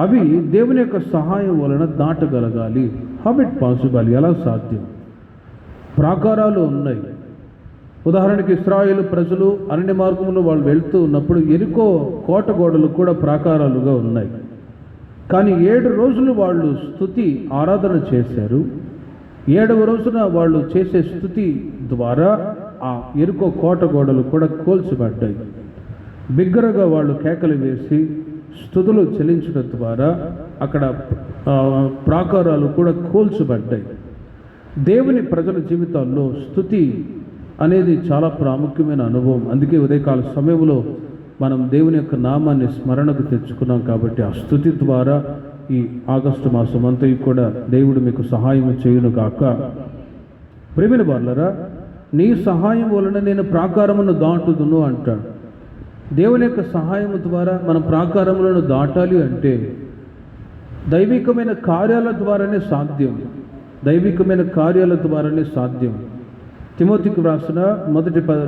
అవి దేవుని యొక్క సహాయం వలన దాటగలగాలి. How it possible? ఎలా సాధ్యం? ప్రాకారాలు ఉన్నాయి. ఉదాహరణకి ఇశ్రాయేలు ప్రజలు అరణ్య మార్గంలో వాళ్ళు వెళ్తూ ఉన్నప్పుడు ఎరికో కోట గోడలు కూడా ప్రాకారాలుగా ఉన్నాయి. కానీ 7 రోజులు వాళ్ళు స్తుతి ఆరాధన చేశారు. 7వ రోజున వాళ్ళు చేసే స్తుతి ద్వారా ఆ ఎరుకో కోట గోడలు కూడా కోల్చబడ్డాయి. బిగ్గరగా వాళ్ళు కేకలు వేసి స్తుతులు చెల్లించడం ద్వారా అక్కడ ప్రాకారాలు కూడా కోల్చబడ్డాయి. దేవుని ప్రజల జీవితాల్లో స్తుతి అనేది చాలా ప్రాముఖ్యమైన అనుభవం. అందుకే ఉదయకాల సమయంలో మనం దేవుని యొక్క నామాన్ని స్మరణకు తెచ్చుకున్నాం. కాబట్టి ఆ స్తుతి ద్వారా ఈ ఆగస్టు మాసం అంతా కూడా దేవుడు మీకు సహాయం చేయును గాక. ప్రియమైన వారలారా, నీ సహాయం వలన నేను ప్రాకారమును దాటుదును అంటాడు. దేవుని యొక్క సహాయం ద్వారా మనం ప్రాకారములను దాటాలి అంటే దైవికమైన కార్యాల ద్వారానే సాధ్యం. తిమోతికి వ్రాసిన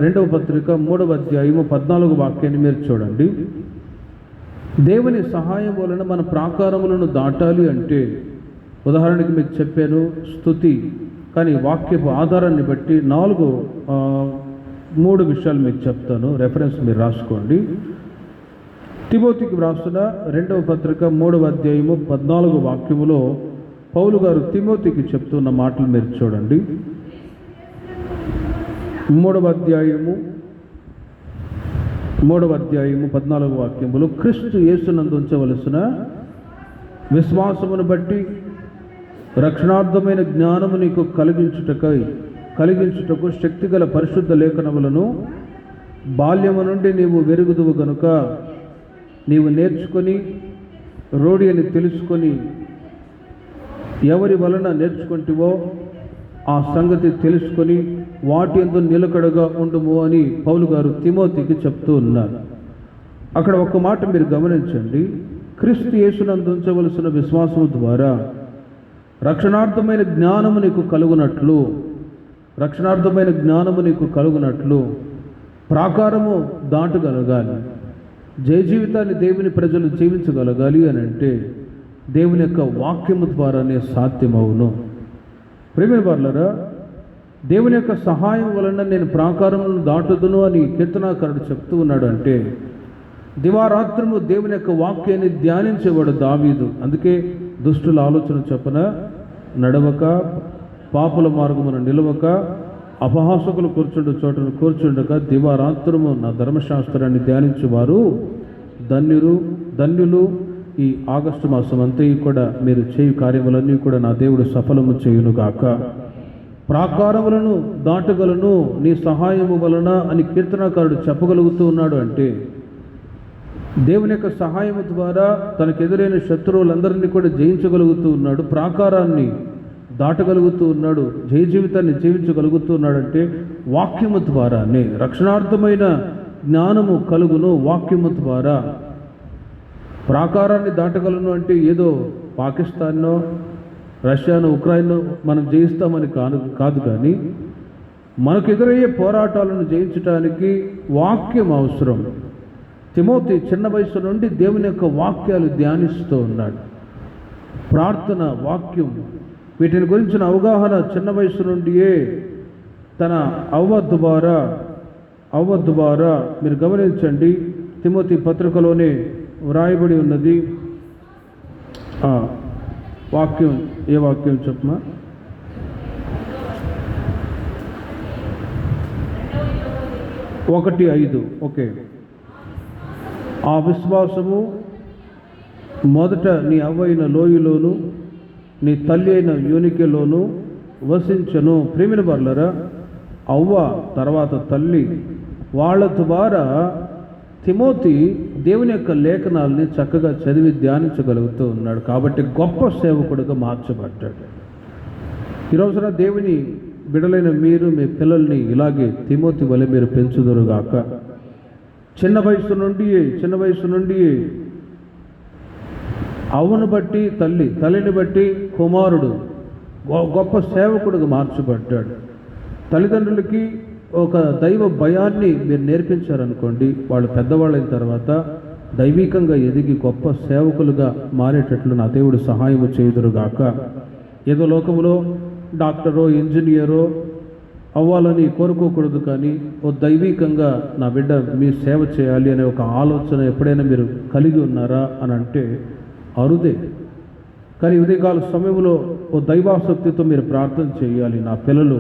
రెండవ పత్రిక 3వ అధ్యాయము 14వ వాక్యాన్ని మీరు చూడండి. దేవుని సహాయం వలన మన ప్రాకారములను దాటాలి అంటే, ఉదాహరణకి మీకు చెప్పాను స్తుతి, కానీ వాక్యపు ఆధారాన్ని బట్టి 3 విషయాలు మీకు చెప్తాను, రెఫరెన్స్ మీరు రాసుకోండి. తిమోతికి వ్రాసిన రెండవ పత్రిక 3వ అధ్యాయము 14వ వాక్యములో పౌలు గారు తిమోతికి చెప్తున్న మాటలు మీరు చూడండి. 3వ అధ్యాయము 14వ వాక్యములో, క్రీస్తు యేసునందు ఉంచవలసిన విశ్వాసమును బట్టి రక్షణార్థమైన జ్ఞానము నీకు కలిగించుటకు శక్తిగల పరిశుద్ధ లేఖనములను బాల్యము నుండి నీవు వెరుగుదువు గనుక, నీవు నేర్చుకొని రోడి అని తెలుసుకొని ఎవరి వలన నేర్చుకుంటువో ఆ సంగతి తెలుసుకొని వాటి యందు నిలకడగా ఉండుము అని పౌలు గారు తిమోతికి చెప్తూ ఉన్నారు. అక్కడ ఒక మాట మీరు గమనించండి. క్రీస్తు యేసునందు ఉంచవలసిన విశ్వాసము ద్వారా రక్షణార్థమైన జ్ఞానము నీకు కలుగునట్లు ప్రాకారము దాటగలగాలి. జయ జీవితాన్ని దేవుని ప్రజలు జీవించగలగాలి అని అంటే దేవుని యొక్క వాక్యము ద్వారానే సాధ్యమవును. ప్రియమైన వారలారా, దేవుని యొక్క సహాయం వలన నేను ప్రాకారములను దాటుదును అని కీర్తనాకారుడు చెప్తూ ఉన్నాడు. అంటే దివారాత్రము దేవుని యొక్క వాక్యాన్ని ధ్యానించేవాడు దావీదు. అందుకే దుష్టుల ఆలోచన చొప్పున నడవక, పాపుల మార్గమున నిలవక, అపహాసకులు కూర్చుండు చోటను కూర్చుండక దివారాత్రము నా ధర్మశాస్త్రాన్ని ధ్యానించేవారు ధన్యులు. ఈ ఆగస్టు మాసం అంతా కూడా మీరు చేయు కార్యములన్నీ కూడా నా దేవుడు సఫలము చేయునుగాక. ప్రాకారములను దాటగలను నీ సహాయము వలన అని కీర్తనాకారుడు చెప్పగలుగుతూ ఉన్నాడు. అంటే దేవుని యొక్క సహాయము ద్వారా తనకెదురైన శత్రువులందరినీ కూడా జయించగలుగుతూ ఉన్నాడు, ప్రాకారాన్ని దాటగలుగుతూ ఉన్నాడు, జయ జీవితాన్ని జీవించగలుగుతూ ఉన్నాడంటే వాక్యము ద్వారానే. రక్షణార్థమైన జ్ఞానము కలుగును వాక్యము ద్వారా. ప్రాకారాన్ని దాటగలను అంటే ఏదో పాకిస్తాన్నో రష్యానో ఉక్రెయిన్నో మనం జయిస్తామని కాదు, కానీ మనకు ఎదురయ్యే పోరాటాలను జయించడానికి వాక్యం అవసరం. తిమోతి చిన్న వయసు నుండి దేవుని యొక్క వాక్యాలు ధ్యానిస్తూ ఉన్నాడు. ప్రార్థన, వాక్యం, వీటిని గురించిన అవగాహన చిన్న వయసు నుండియే తన అవ్వ ద్వారా మీరు గమనించండి. తిమోతి పత్రికలోనే వ్రాయబడి ఉన్నది. వాక్యం ఏ వాక్యం చెప్పమా? ఒకటి 5. ఓకే. ఆ విశ్వాసము మొదట నీ అవ్వైన లోయలోను నీ తల్లి అయిన యూనికెలోను వసించను. ప్రేమిన వారలారా, అవ్వ తర్వాత తల్లి, వాళ్ళ ద్వారా తిమోతి దేవుని యొక్క లేఖనాలని చక్కగా చదివి ధ్యానించగలుగుతూ ఉన్నాడు. కాబట్టి గొప్ప సేవకుడిగా మార్చబడ్డాడు. ఈరోజున దేవుని బిడలైన మీరు మీ పిల్లల్ని ఇలాగే తిమోతి వలె మీరు పెంచుదురుగాక. చిన్న వయసు నుండి అవ్వను బట్టి తల్లిని బట్టి కుమారుడు గొప్ప సేవకుడిగా మార్చబడ్డాడు. తల్లిదండ్రులకి ఒక దైవ భయాన్ని మీరు నేర్పించారనుకోండి, వాళ్ళు పెద్దవాళ్ళైన తర్వాత దైవికంగా ఎదిగి గొప్ప సేవకులుగా మారేటట్లు నా దేవుడు సహాయము చేయుదురుగాక. ఏదో లోకంలో డాక్టరో ఇంజనీరో అవ్వాలని కోరుకోకూడదు, కానీ ఓ దైవికంగా నా బిడ్డ మీ సేవ చేయాలి అనే ఒక ఆలోచన ఎప్పుడైనా మీరు కలిగి ఉన్నారా అని అంటే అరుదే. కానీ ఉదయకాల సమయంలో ఓ దైవాసక్తితో మీరు ప్రార్థన చేయాలి. నా పిల్లలు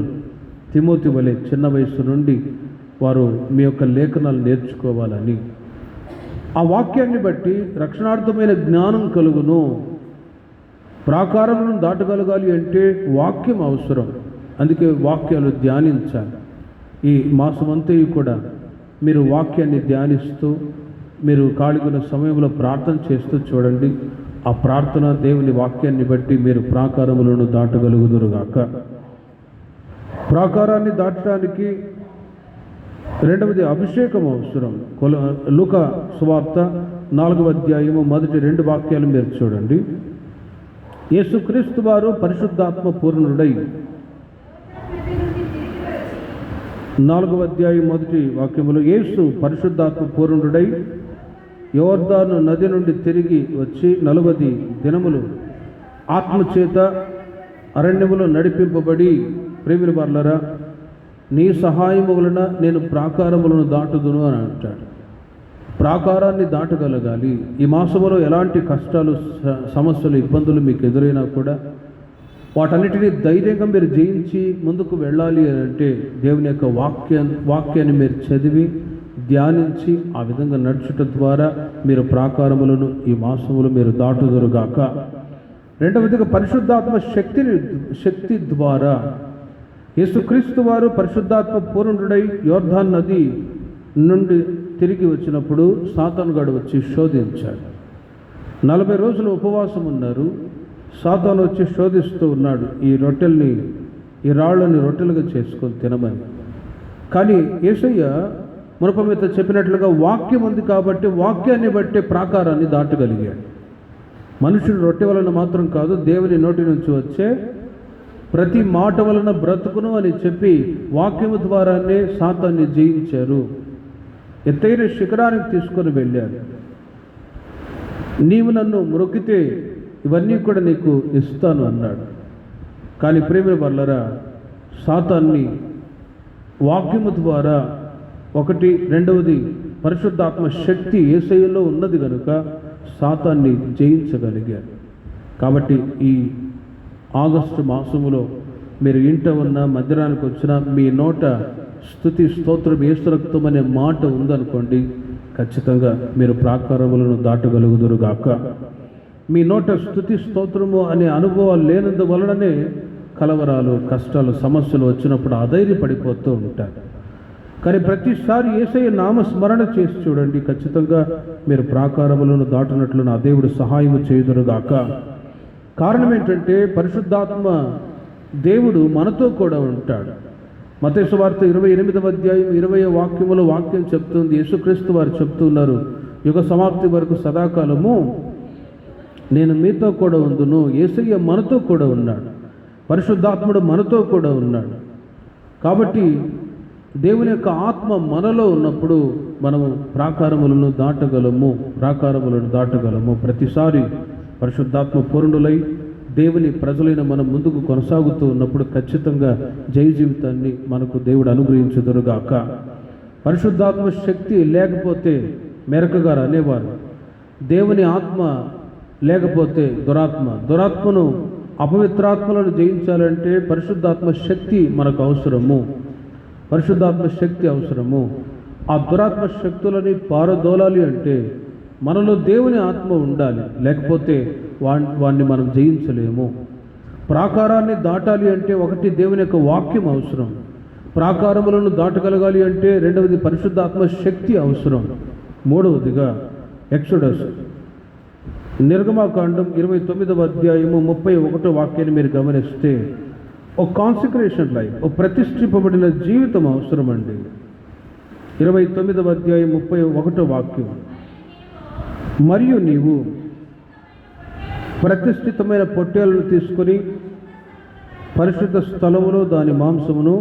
తిమోతి వలె చిన్న వయసు నుండి వారు మీ యొక్క లేఖనాలు నేర్చుకోవాలని. ఆ వాక్యాన్ని బట్టి రక్షణార్థమైన జ్ఞానం కలుగును. ప్రాకారములను దాటగలగాలి అంటే వాక్యం అవసరం. అందుకే వాక్యాలు ధ్యానించాలి. ఈ మాసమంతా కూడా మీరు వాక్యాన్ని ధ్యానిస్తూ మీరు ఖాళీగా సమయంలో ప్రార్థన చేస్తూ చూడండి. ఆ ప్రార్థన దేవుని వాక్యాన్ని బట్టి మీరు ప్రాకారములను దాటగలుగుదురుగాక. ప్రాకారాన్ని దాటడానికి రెండవది అభిషేకం అవసరం. లూకా సువార్త 4వ అధ్యాయము మొదటి 2 వాక్యాలు మీరు చూడండి. యేసుక్రీస్తు వారు పరిశుద్ధాత్మ పూర్ణుడై 4వ అధ్యాయం 1వ వాక్యములో, యేసు పరిశుద్ధాత్మ పూర్ణుడై యోర్దాను నది నుండి తిరిగి వచ్చి 40 దినములు ఆత్మచేత అరణ్యములో నడిపింపబడి, ప్రేమిల వారలారా, నీ సహాయము వలన నేను ప్రాకారములను దాటుదును అని అంటాడు. ప్రాకారాన్ని దాటగలగాలి. ఈ మాసములో ఎలాంటి కష్టాలు, సమస్యలు, ఇబ్బందులు మీకు ఎదురైనా కూడా వాటన్నిటినీ ధైర్యంగా మీరు జయించి ముందుకు వెళ్ళాలి అని అంటే దేవుని యొక్క వాక్యాన్ని మీరు చదివి ధ్యానించి ఆ విధంగా నడుచుట ద్వారా మీరు ప్రాకారములను ఈ మాసములు మీరు దాటుదురుగాక. రెండవదిగా పరిశుద్ధాత్మ శక్తి ద్వారా యేసుక్రీస్తు వారు పరిశుద్ధాత్మ పూర్ణుడై యోర్దాను నది నుండి తిరిగి వచ్చినప్పుడు సాతానుగాడు వచ్చి శోధించాడు. 40 రోజులు ఉపవాసం ఉన్నారు. సాతాను వచ్చి శోధిస్తూ ఉన్నాడు, ఈ రాళ్ళని రొట్టెలుగా చేసుకొని తినమని. కానీ యేసయ్య మునపమిత చెప్పినట్లుగా వాక్యం ఉంది కాబట్టి వాక్యాన్ని బట్టి ప్రాకారాన్ని దాటగలిగాడు. మనుషుడు రొట్టె వలన మాత్రం కాదు, దేవుని నోటి నుంచి వచ్చే ప్రతి మాట వలన బ్రతుకును అని చెప్పి వాక్యము ద్వారానే సాతాన్ని జయించారు. ఎత్తైన శిఖరానికి తీసుకొని వెళ్ళారు. నీవు నన్ను మొక్కితే ఇవన్నీ కూడా నీకు ఇస్తాను అన్నాడు. కానీ ప్రేమిల వారలారా, సాతాన్ని వాక్యము ద్వారా ఒకటి, రెండవది పరిశుద్ధాత్మ శక్తి యేసయ్యలో ఉన్నది కనుక సాతాన్ని జయించగలిగాడు. కాబట్టి ఈ ఆగస్టు మాసములో మీరు ఇంట ఉన్న మధ్యాహ్నానికి వచ్చిన మీ నోట స్తుతి స్తోత్రం యేసు రక్తం అనే మాట ఉందనుకోండి, ఖచ్చితంగా మీరు ప్రాకారములను దాటగలుగుదురుగాక. మీ నోట స్తుతి స్తోత్రము అనే అనుభవాలు లేనందువలననే కలవరాలు, కష్టాలు, సమస్యలు వచ్చినప్పుడు అధైర్యపడిపోతూ ఉంటారు. కానీ ప్రతిసారి యేసయ్య నామస్మరణ చేసి చూడండి, ఖచ్చితంగా మీరు ప్రాకారములను దాటినట్లు నా దేవుడు సహాయము చేయుదురుగాక. కారణం ఏంటంటే పరిశుద్ధాత్మ దేవుడు మనతో కూడా ఉంటాడు. మత్తయి సువార్త 28వ అధ్యాయం 20వ వాక్యములో వాక్యం చెప్తుంది, యేసుక్రీస్తు వారు చెప్తున్నారు, యుగ సమాప్తి వరకు సదాకాలము నేను మీతో కూడా ఉందును. యేసయ్య మనతో కూడా ఉన్నాడు, పరిశుద్ధాత్ముడు మనతో కూడా ఉన్నాడు. కాబట్టి దేవుని యొక్క ఆత్మ మనలో ఉన్నప్పుడు మనము ప్రాకారములను దాటగలము. ప్రతిసారి పరిశుద్ధాత్మ పూర్ణులై దేవుని ప్రజలైన మనం ముందుకు కొనసాగుతూ ఉన్నప్పుడు ఖచ్చితంగా జయ జీవితాన్ని మనకు దేవుడు అనుగ్రహించుదురుగాక. పరిశుద్ధాత్మ శక్తి లేకపోతే మెరక గారు అనేవారు, దేవుని ఆత్మ లేకపోతే దురాత్మను అపవిత్రాత్మలను జయించాలంటే పరిశుద్ధాత్మ శక్తి మనకు అవసరము. ఆ దురాత్మ శక్తులని పారదోలాలి అంటే మనలో దేవుని ఆత్మ ఉండాలి, లేకపోతే వాడిని మనం జయించలేము. ప్రాకారాన్ని దాటాలి అంటే ఒకటి దేవుని యొక్క వాక్యం అవసరం, ప్రాకారములను దాటగలగాలి అంటే రెండవది పరిశుద్ధాత్మ శక్తి అవసరం. మూడవదిగా ఎక్సోడస్ నిర్గమాకాండం 29వ అధ్యాయము 31వ వాక్యాన్ని మీరు గమనిస్తే ఒక కాన్సిక్రేషన్ లైఫ్, ఒక ప్రతిష్ఠింపబడిన జీవితం అవసరం అండి. 29వ అధ్యాయం 31వ వాక్యం, మరియు నీవు ప్రతిష్ఠితమైన పొట్టేలను తీసుకొని పరిశుద్ధ స్థలములో దాని మాంసమును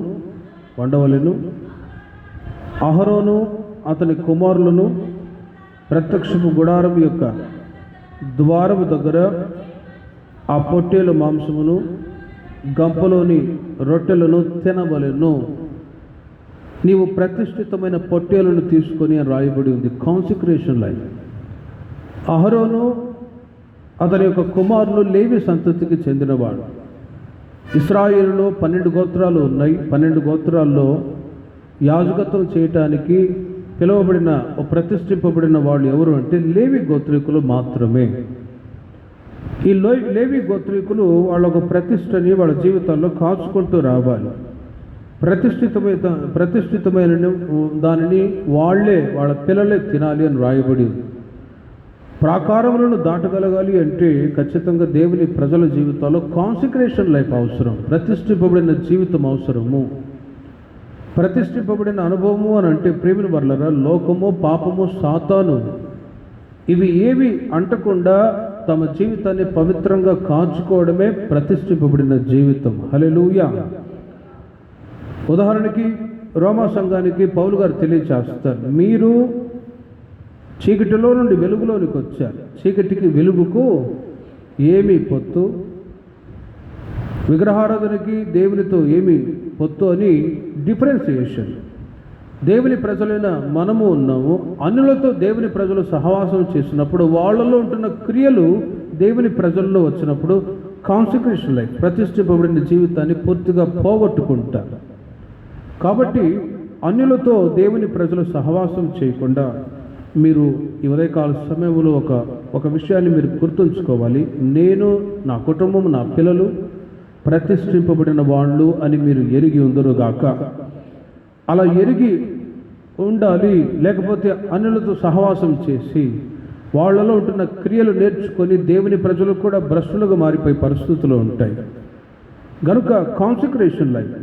వండవలెను. అహరోను అతని కుమారులను ప్రత్యక్షపు గుడారం యొక్క ద్వారము దగ్గర ఆ పొట్టేల మాంసమును గంపలోని రొట్టెలను తినవలెను. నీవు ప్రతిష్ఠితమైన పొట్టేలను తీసుకొని రాయబడి ఉంది. Consecration life. అహరోను అతని యొక్క కుమారులు లేవి సంతతికి చెందినవాడు. ఇశ్రాయేలులో 12 గోత్రాలు ఉన్నాయి. 12 గోత్రాల్లో యాజకత్వం చేయటానికి పిలువబడిన ప్రతిష్ఠింపబడిన వాళ్ళు ఎవరు అంటే లేవి గోత్రీకులు మాత్రమే. ఈ లేవి గోత్రీకులు వాళ్ళ ఒక ప్రతిష్టని వాళ్ళ జీవితాల్లో కాచుకుంటూ రావాలి. ప్రతిష్ఠితమైన దానిని వాళ్ళ పిల్లలే తినాలి అని రాయబడి. ప్రాకారములను దాటగలగాలి అంటే ఖచ్చితంగా దేవుని ప్రజల జీవితాల్లో కాన్సిక్రేషన్ లైఫ్ అవసరం, ప్రతిష్ఠింపబడిన జీవితం అవసరము. ప్రతిష్ఠింపబడిన అనుభవము అని అంటే ప్రేమిని వర్లరా, లోకము, పాపము, సాతాను ఇవి ఏవి అంటకుండా తమ జీవితాన్ని పవిత్రంగా కాచుకోవడమే ప్రతిష్ఠింపబడిన జీవితం. హల్లెలూయా. ఉదాహరణకి రోమా సంఘానికి పౌలు గారు తెలియచేస్తారు, మీరు చీకటిలో నుండి వెలుగులోనికి వచ్చారు, చీకటికి వెలుగుకు ఏమి పొత్తు, విగ్రహారాధనకి దేవునితో ఏమి పొత్తు అని డిఫరెన్సియేషన్. దేవుని ప్రజలైన మనము ఉన్నాము, అన్యులతో దేవుని ప్రజలు సహవాసం చేసినప్పుడు వాళ్ళలో ఉంటున్న క్రియలు దేవుని ప్రజల్లో వచ్చినప్పుడు కాన్సక్రేషన్ లైఫ్, ప్రతిష్ఠింపబడిన జీవితాన్ని పూర్తిగా పోగొట్టుకుంటారు. కాబట్టి అన్యులతో దేవుని ప్రజలు సహవాసం చేయకుండా మీరు ఈ ఉదయకాల సమయంలో ఒక విషయాన్ని మీరు గుర్తుంచుకోవాలి. నేను, నా కుటుంబం, నా పిల్లలు ప్రతిష్ఠింపబడిన వాళ్ళు అని మీరు ఎరిగి ఉందరుగాక. అలా ఎరిగి ఉండాలి. లేకపోతే అన్యులతో సహవాసం చేసి వాళ్ళలో ఉంటున్న క్రియలు నేర్చుకొని దేవుని ప్రజలు కూడా భ్రష్టులుగా మారిపోయే పరిస్థితులు ఉంటాయి. కనుక కాన్సక్రేషన్ లైఫ్,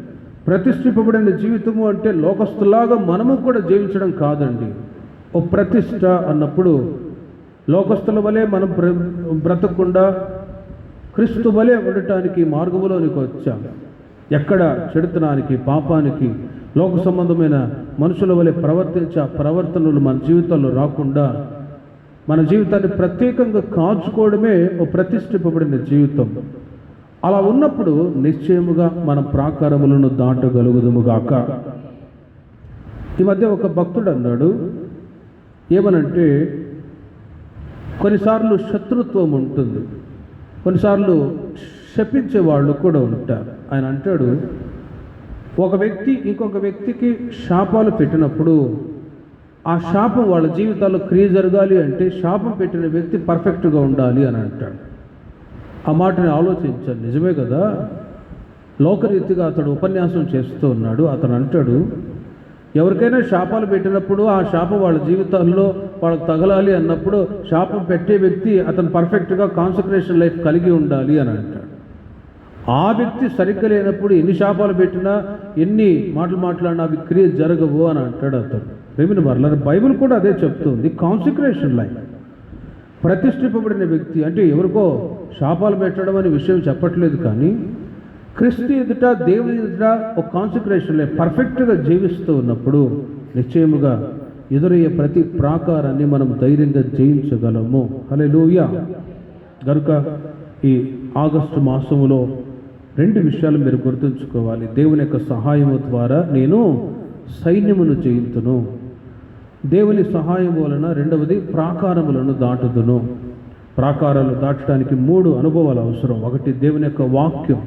ప్రతిష్ఠింపబడిన జీవితము అంటే లోకస్తులాగా మనము కూడా జీవించడం కాదండి. ఓ ప్రతిష్ట అన్నప్పుడు లోకస్తుల వలె మనం బ్రతకకుండా క్రీస్తు వలె ఉండటానికి మార్గంలోనికి వచ్చాం. ఎక్కడ చెడుతనానికి, పాపానికి, లోక సంబంధమైన మనుషుల వలె ప్రవర్తనలు మన జీవితాల్లో రాకుండా మన జీవితాన్ని ప్రత్యేకంగా కాచుకోవడమే ఓ ప్రతిష్ఠింపబడిన జీవితం. అలా ఉన్నప్పుడు నిశ్చయముగా మన ప్రాకారములను దాటగలుగుదుముగాక. ఈ మధ్య ఒక భక్తుడు అన్నాడు, ఏమనంటే కొన్నిసార్లు శత్రుత్వం ఉంటుంది, కొన్నిసార్లు శపించే వాళ్ళు కూడా ఉంటారు. ఆయన అంటాడు, ఒక వ్యక్తి ఇంకొక వ్యక్తికి శాపాలు పెట్టినప్పుడు ఆ శాపం వాళ్ళ జీవితాల్లో క్రియ జరగాలి అంటే శాపం పెట్టిన వ్యక్తి పర్ఫెక్ట్గా ఉండాలి అని అంటాడు. ఆ మాటని ఆలోచించాను, నిజమే కదా. లోకరీతిగా అతడు ఉపన్యాసం చేస్తూ ఉన్నాడు. అతను అంటాడు, ఎవరికైనా శాపాలు పెట్టినప్పుడు ఆ శాపం వాళ్ళ జీవితాల్లో వాళ్ళకి తగలాలి అన్నప్పుడు శాపం పెట్టే వ్యక్తి అతను పర్ఫెక్ట్గా కాన్సక్రేషన్ లైఫ్ కలిగి ఉండాలి అని అంటాడు. ఆ వ్యక్తి సరిగ్గా లేనప్పుడు ఎన్ని శాపాలు పెట్టినా, ఎన్ని మాటలు మాట్లాడినా అవి క్రియ జరగవు అని అంటాడు అతను. ప్రేమిన వారలారా, బైబిల్ కూడా అదే చెప్తుంది. కాన్సక్రేషన్ లైఫ్, ప్రతిష్ఠింపబడిన వ్యక్తి అంటే ఎవరికో శాపాలు పెట్టడం అనే విషయం చెప్పట్లేదు, కానీ క్రీస్తు ఎదుట, దేవుని ఎదుట ఒక కాన్సక్రేషన్ లైఫ్ పర్ఫెక్ట్గా జీవిస్తూ ఉన్నప్పుడు నిశ్చయముగా ఎదురయ్యే ప్రతి ప్రాకారాన్ని మనం ధైర్యంగా జయించగలము. హల్లెలూయా. కనుక ఈ ఆగస్టు మాసములో 2 విషయాలు మీరు గుర్తుంచుకోవాలి. దేవుని యొక్క సహాయము ద్వారా నేను సైన్యమును జయింతును, దేవుని సహాయం వలన రెండవది ప్రాకారములను దాటుదును. ప్రాకారాలు దాటడానికి 3 అనుభవాలు అవసరం. ఒకటి దేవుని యొక్క వాక్యం,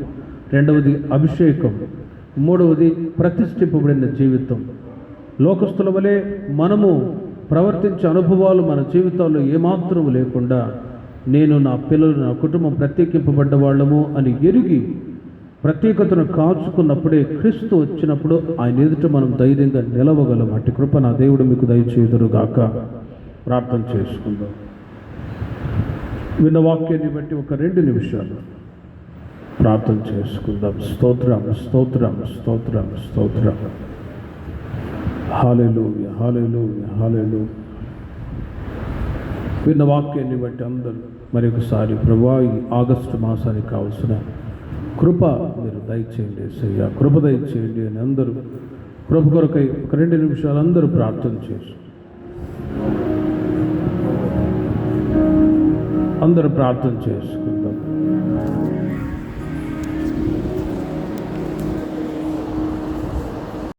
రెండవది అభిషేకం, మూడవది ప్రతిష్ఠింపబడిన జీవితం. లోకస్తుల వలె మనము ప్రవర్తించే అనుభవాలు మన జీవితాల్లో ఏమాత్రం లేకుండా నేను, నా పిల్లలు, నా కుటుంబం ప్రత్యేకింపబడ్డ వాళ్ళము అని ఎరిగి ప్రత్యేకతను కాచుకున్నప్పుడే క్రీస్తు వచ్చినప్పుడు ఆయన ఎదుట మనం ధైర్యంగా నిలవగలం. అట్టి కృప నా దేవుడు మీకు దయచేయుదురుగాక. ప్రార్థన చేసుకుందాం. విన్న వాక్యాన్ని బట్టి ఒక 2 నిమిషాలు ప్రార్థన చేసుకుందాం. స్తోత్రం, స్తోత్రం, స్తోత్రం, స్తోత్రం. హల్లెలూయా, హల్లెలూయా, హల్లెలూయా. విన్న వాక్యాన్ని బట్టి అందరూ మరొకసారి ప్రభువా, ఈ ఆగస్టు మాసానికి కావాల్సిన కృప మీరు దయచేయండి యేసయ్యా, కృప దయచేయండి అని అందరూ కృప కొరకై ఒక 2 నిమిషాలు అందరూ ప్రార్థన చేసి అందరూ ప్రార్థన చేసుకుని